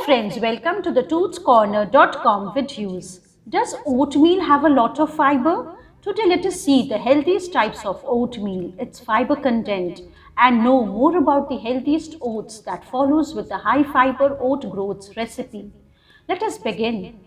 friends, welcome to the toothscorner.com videos. Does oatmeal have a lot of fiber? Today let us see the healthiest types of oatmeal, its fiber content, and know more about the healthiest oats that follows with the high fiber oat groats recipe. Let us begin.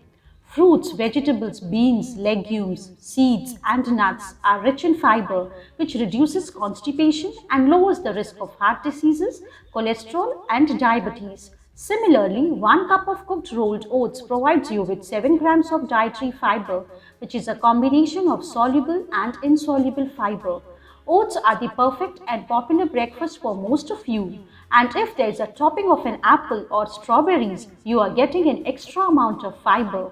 Fruits, vegetables, beans, legumes, seeds, and nuts are rich in fiber, which reduces constipation and lowers the risk of heart diseases, cholesterol, and diabetes. Similarly, 1 cup of cooked rolled oats provides you with 7 grams of dietary fiber, which is a combination of soluble and insoluble fiber. Oats are the perfect and popular breakfast for most of you. And if there is a topping of an apple or strawberries, you are getting an extra amount of fiber.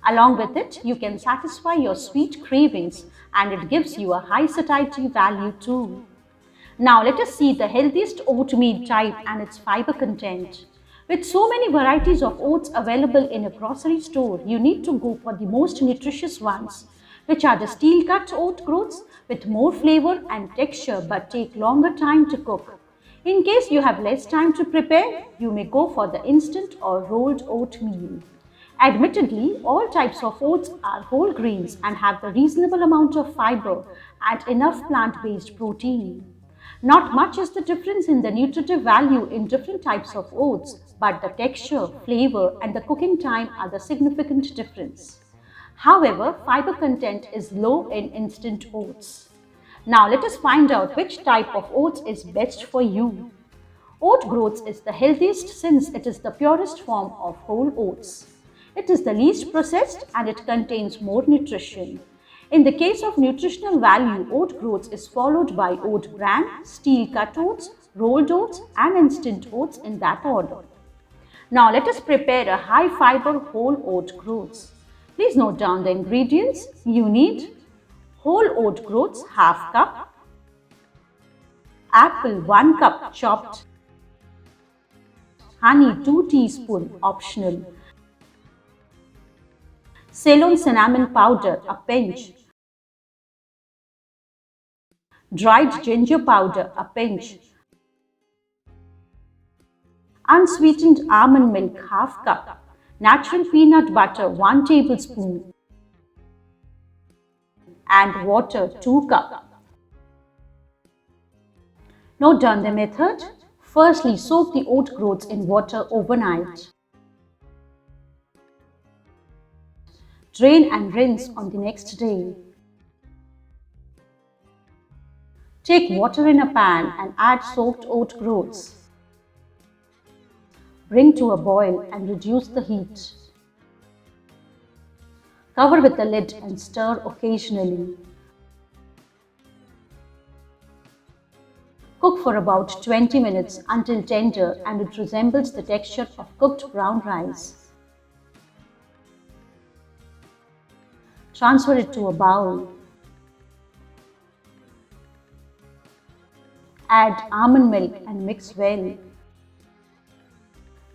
Along with it, you can satisfy your sweet cravings and it gives you a high satiety value too. Now let us see the healthiest oatmeal type and its fiber content. With so many varieties of oats available in a grocery store, you need to go for the most nutritious ones, which are the steel cut oat groats with more flavor and texture but take longer time to cook. In case you have less time to prepare, you may go for the instant or rolled oatmeal. Admittedly, all types of oats are whole grains and have a reasonable amount of fiber and enough plant-based protein. Not much is the difference in the nutritive value in different types of oats, but the texture, flavor, and the cooking time are the significant difference. However, fiber content is low in instant oats. Now let us find out which type of oats is best for you. Oat groats is the healthiest since it is the purest form of whole oats. It is the least processed and it contains more nutrition. In the case of nutritional value, oat groats is followed by oat bran, steel cut oats, rolled oats and instant oats in that order. Now let us prepare a high fiber whole oat groats. Please note down the ingredients. You need whole oat groats half cup, apple 1 cup chopped, honey 2 teaspoons optional, Ceylon cinnamon powder a pinch, dried ginger powder a pinch, unsweetened almond milk half cup, natural peanut butter 1 tablespoon and water 2 cup. Note down the method. Firstly, soak the oat groats in water overnight. Drain and rinse on the next day. Take water in a pan and add soaked oat groats. Bring to a boil and reduce the heat. Cover with the lid and stir occasionally. Cook for about 20 minutes until tender and it resembles the texture of cooked brown rice. Transfer it to a bowl. Add almond milk and mix well.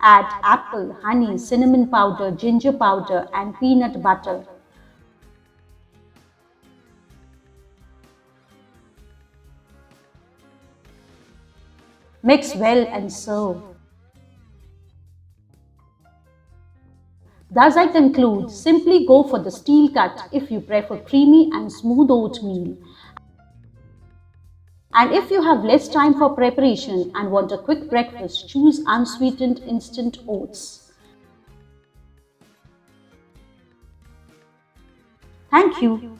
Add apple, honey, cinnamon powder, ginger powder and peanut butter. Mix well and serve. Thus I conclude, simply go for the steel cut if you prefer creamy and smooth oatmeal. And if you have less time for preparation and want a quick breakfast, choose unsweetened instant oats. Thank you.